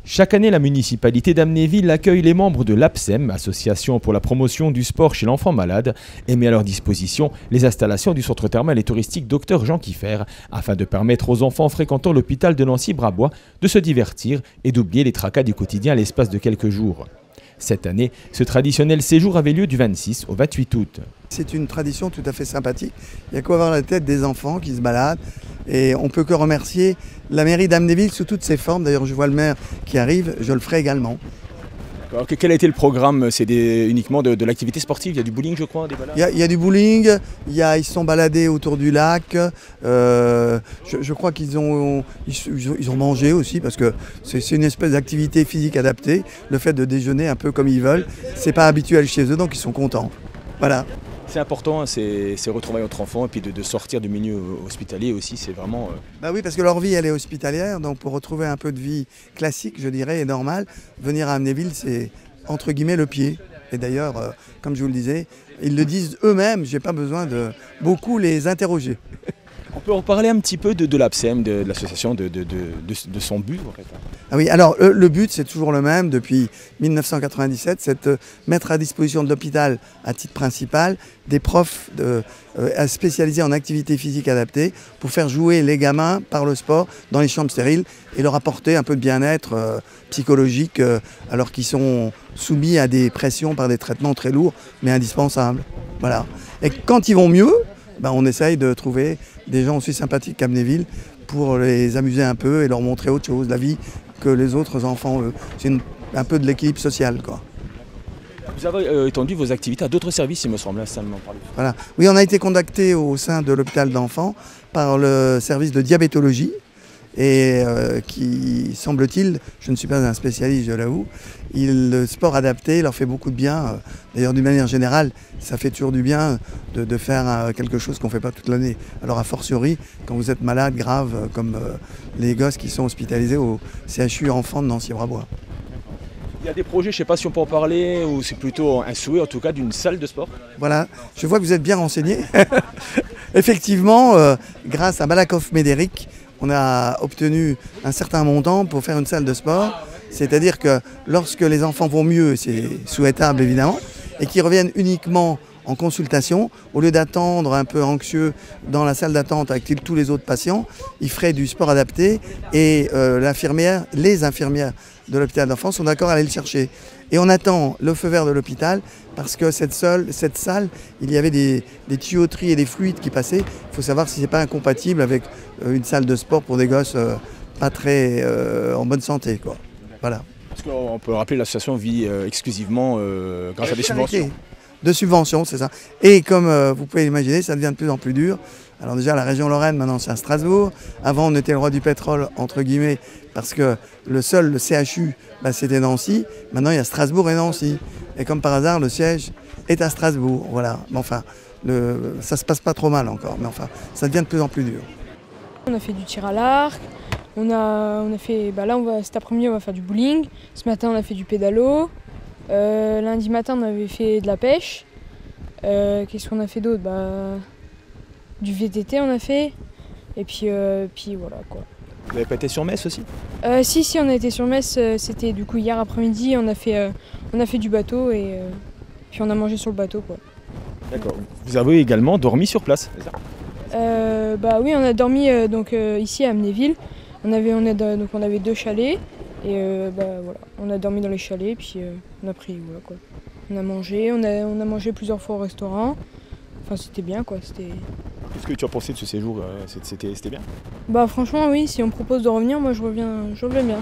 Chaque année, la municipalité d'Amnéville accueille les membres de l'APSEM, Association pour la promotion du sport chez l'enfant malade, et met à leur disposition les installations du centre thermal et touristique Dr Jean Kiffer, afin de permettre aux enfants fréquentant l'hôpital de Nancy-Brabois de se divertir et d'oublier les tracas du quotidien à l'espace de quelques jours. Cette année, ce traditionnel séjour avait lieu du 26 au 28 août. C'est une tradition tout à fait sympathique. Il y a qu'à voir la tête des enfants qui se baladent. Et on ne peut que remercier la mairie d'Amnéville sous toutes ses formes. D'ailleurs, je vois le maire qui arrive, je le ferai également. Alors, quel a été le programme? C'est uniquement de l'activité sportive? Il y a du bowling, je crois, des balades? Il y a du bowling, ils se sont baladés autour du lac. Je crois qu'ils ont mangé aussi, parce que c'est une espèce d'activité physique adaptée. Le fait de déjeuner un peu comme ils veulent, c'est pas habituel chez eux, donc ils sont contents. Voilà. C'est important, hein, ces retrouvailles entre enfants, et puis de sortir du milieu hospitalier aussi, c'est vraiment... Bah oui, parce que leur vie, elle est hospitalière, donc pour retrouver un peu de vie classique, je dirais, et normale, venir à Amnéville, c'est entre guillemets le pied. Et d'ailleurs, comme je vous le disais, ils le disent eux-mêmes, j'ai pas besoin de beaucoup les interroger. On peut en parler un petit peu de l'APSEM, de l'association, de son but en fait. Ah oui, alors le but c'est toujours le même depuis 1997, c'est de mettre à disposition de l'hôpital à titre principal des profs spécialisés en activité physique adaptée pour faire jouer les gamins par le sport dans les chambres stériles et leur apporter un peu de bien-être psychologique alors qu'ils sont soumis à des pressions par des traitements très lourds mais indispensables. Voilà. Et quand ils vont mieux, ben on essaye de trouver des gens aussi sympathiques qu'Amnéville pour les amuser un peu et leur montrer autre chose, la vie que les autres enfants. C'est un peu de l'équilibre social, quoi. Vous avez étendu vos activités à d'autres services, il me semble, ça m'en parle. Voilà. Oui, on a été contacté au sein de l'hôpital d'enfants par le service de diabétologie et qui, semble-t-il, je ne suis pas un spécialiste, je l'avoue, le sport adapté leur fait beaucoup de bien. D'ailleurs, d'une manière générale, ça fait toujours du bien de faire quelque chose qu'on ne fait pas toute l'année. Alors, a fortiori, quand vous êtes malade, grave, comme les gosses qui sont hospitalisés au CHU enfants de Nancy-Brabois. Il y a des projets, je ne sais pas si on peut en parler, ou c'est plutôt un souhait, en tout cas, d'une salle de sport? Voilà, je vois que vous êtes bien renseigné. Effectivement, grâce à Malakoff Médéric, on a obtenu un certain montant pour faire une salle de sport. C'est-à-dire que lorsque les enfants vont mieux, c'est souhaitable évidemment, et qu'ils reviennent uniquement en consultation, au lieu d'attendre un peu anxieux dans la salle d'attente avec tous les autres patients, ils feraient du sport adapté et les infirmières de l'hôpital d'enfants sont d'accord à aller le chercher. Et on attend le feu vert de l'hôpital parce que cette salle, il y avait des tuyauteries et des fluides qui passaient. Il faut savoir si ce n'est pas incompatible avec une salle de sport pour des gosses pas très en bonne santé, quoi. Voilà. Parce qu'on peut rappeler l'association vit exclusivement grâce à des subventions. De subventions, c'est ça. Et comme vous pouvez l'imaginer, ça devient de plus en plus dur. Alors déjà, la région Lorraine, maintenant c'est à Strasbourg. Avant, on était le roi du pétrole, entre guillemets, parce que le CHU, c'était Nancy. Maintenant, il y a Strasbourg et Nancy. Et comme par hasard, le siège est à Strasbourg. Voilà. Mais enfin, ça se passe pas trop mal encore. Mais enfin, ça devient de plus en plus dur. On a fait du tir à l'arc. On a fait, cet après-midi, on va faire du bowling. Ce matin, on a fait du pédalo. Lundi matin, on avait fait de la pêche. Qu'est-ce qu'on a fait d'autre? Du VTT, on a fait. Et puis voilà, quoi. Vous n'avez pas été sur Metz aussi? Si, on a été sur Metz. C'était du coup hier après-midi. On a fait du bateau et puis on a mangé sur le bateau, quoi. D'accord. Vous avez également dormi sur place, c'est ça? Oui, on a dormi ici à Amnéville. On avait 2 chalets et voilà, on a dormi dans les chalets puis on a pris voilà, quoi. On a mangé plusieurs fois au restaurant. Enfin c'était bien quoi. Qu'est-ce que tu as pensé de ce séjour? C'était bien? Franchement oui, si on me propose de revenir, moi je reviens bien.